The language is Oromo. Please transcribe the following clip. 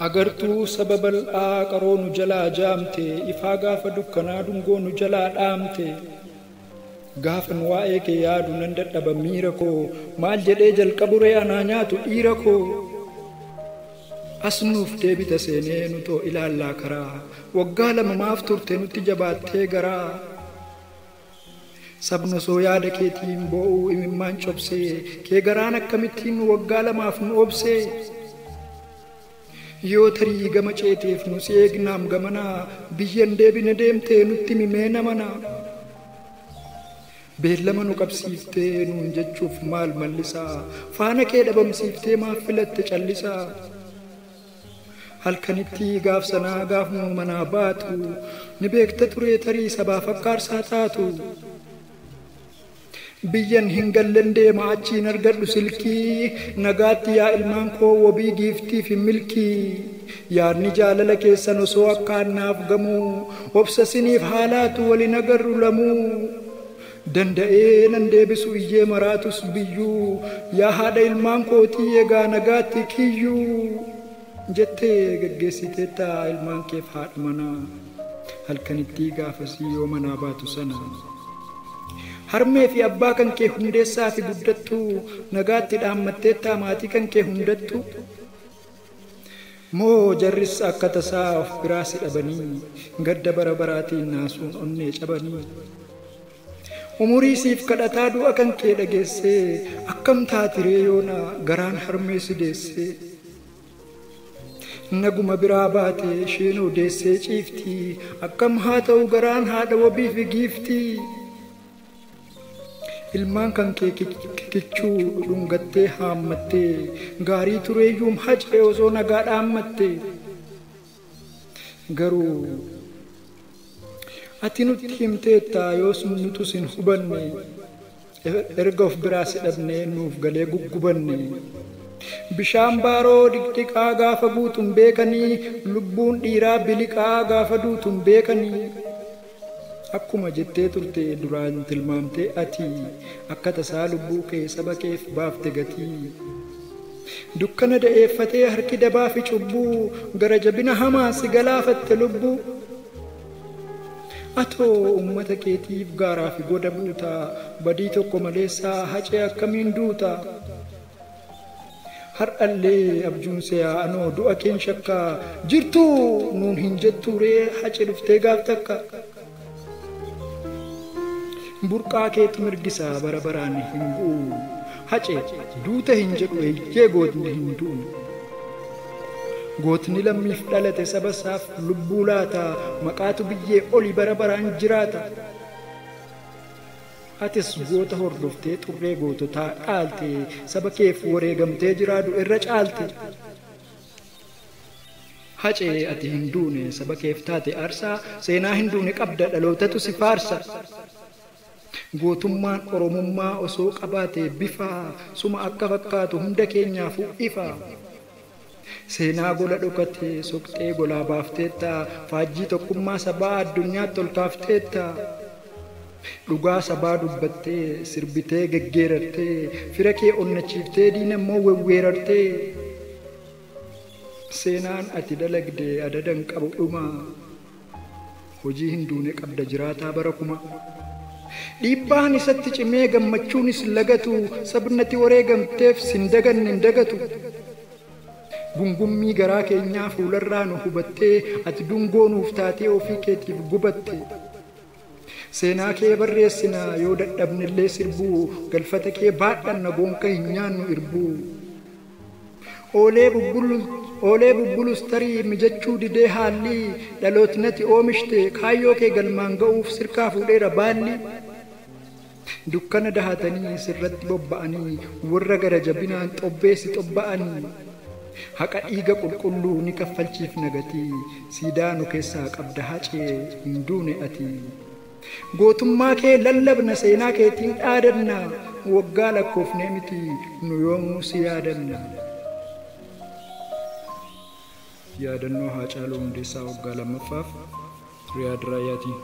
agartuu sababal qaroonu jalaa jaamte ifaa gaafa dukkanaa dungoonu jalaa dhaamte gaafan waa'ee kee yaadu nan dadhaba miira koo maal jedhee jalqaburee anaa nyaatu dhiira koo asnuuf deebita seenee nutoo ilaallaa karaa waggaa lama maaf turte nutti jabaattee garaa sabna soo yaada keetiin boo'uu imimmaan cobsee kee garaan akkamittiin waggaa lamaaf nu obsee yoo tarii gama ceeteef nu si eegnaam gamanaa biyyan deebine deemtee nutti mimee namanaa beellama nu qabsiiftee nuun jechuuf maal mallisaa faana kee dhabamsiiftee maaf filatte callisaa halkanitti gaaf sanaa gaaf nu manaa baatu ni beekta turee tarii sabaa fakkaarsaa taatu biyyan hin gallen deema achiin argadhu silkii nagaatti yaa ilmaan koo wabii giiftii fi milkii yaadni jaalala keessan osoo akkaannaaf gamuu obsa siniif haalaatu walin agarru lamuu danda'ee nan deebisu iyyee maraatus biyyuu yaa haadha ilmaan kootii egaa nagaatti kiyyuu jettee geggeessiteetta ilmaan keef haadha manaa halkanitti gaafasii yoo manaa baatu sana harmee fi abbaa kan kee hundeessaa fi guddattu nagaatti dhaammatteetta maatii kan kee hundattu moo jarris akka tasaa of biraa si dhabanii gadda bara baraatiin naasuun onnee cabanii umurii siif kadhataa du'a kan kee dhageessee akkam taatiree yoona garaan harmee si deessee naguma biraa baate isheen odeessee ciiftii akkam haa ta'u garaan haadha wabii fi giiftii ilmaan kan kee kichuu dhungattee haammattee gaarii tureeyyuum hacee osoo nagaa dhaammattee garuu ati nutti himteetta yoos nutus hin hubanne erga of biraa si dhabnee nuuf galee guggubanne bishaan baaroo dhiqdhiqaa gaafa guutuun beekanii lubbuun dhiiraa biliqaa gaafa duutuun beekanii akkuma jettee turte duraan tilmaamtee ati akka tasaa lubbuu kee saba keef baafte gatii dukkana da'eeffatee harki dabaa fi cubbuu gara jabina hamaa si galaafatte lubbuu atoo ummata keetiif gaaraa fi goda buuta badii tokko maleessaa hacee akkamiin duuta har'allee abjuun seeyaa anoo du'a keen shakkaa jirtuu nuun hin jettuuree hacee dhuftee gaaf takka burqaa keetu mirgisaa bara baraan hin bu'u hacee duuta hin jedhu eeyyee gootni hin du'u gootni lammiif dhalate saba isaaf lubbuu laata maqaatu biyyee oli bara baraan jiraata atis goota hordoftee xurree goototaa dhaalte saba keef wareegamtee jiraadu irra caalte hacee ati hin duune saba keef taate aarsaa seenaa hin duune qabda dhalootatu si faarsa gootummaan oromummaa osoo qabaate bifa suma akka fakkaatu hunda keenyaafuu ifa seenaa gola dhokate soqxee golaa baafteetta faajjii tokkummaa sabaa addunyaatti ol kaafteetta dhugaa sabaa dubbattee sirbitee geggeerartee fira kee onnachiiftee diina immoo wewweerartee seenaan ati dalagde adadan qabu dhuma hojii hin duune qabda jiraataa bara kuma dhiibbaan isatti cimee gammachuunis lagatu sabnati wareegamteef sin daganne hin dagatu gungummii garaa keenyaa fuularraa nu hubattee ati dungoo nuuf taatee ofii keetiif gubatte seenaa kee barreessina yoo dadhabnillee sirbuu galfata kee baadhanna goonka hin nyaannu irbuu oolee bubbulus tarii mijachuu didee haalli dhalootnati oomishte kaayyoo kee galmaan ga'uuf sirkaa fuudheera baalli dukkana dahatanii sirratti bobba'anii warra gara jabinaan xobbeessi xobba'anii haqa dhiiga qulqulluu ni kaffalchiif nagatii siidaa nu keessaa qabda hacee hin duune ati gootummaa kee lallabna seenaa keetiin dhaadanna waggaa lakkoofnee miti nu yoomuu si yaadanna yaadannoo Haacaaluu Hundeessaa waggaa lammaffaaf Riyaad Raayaatiin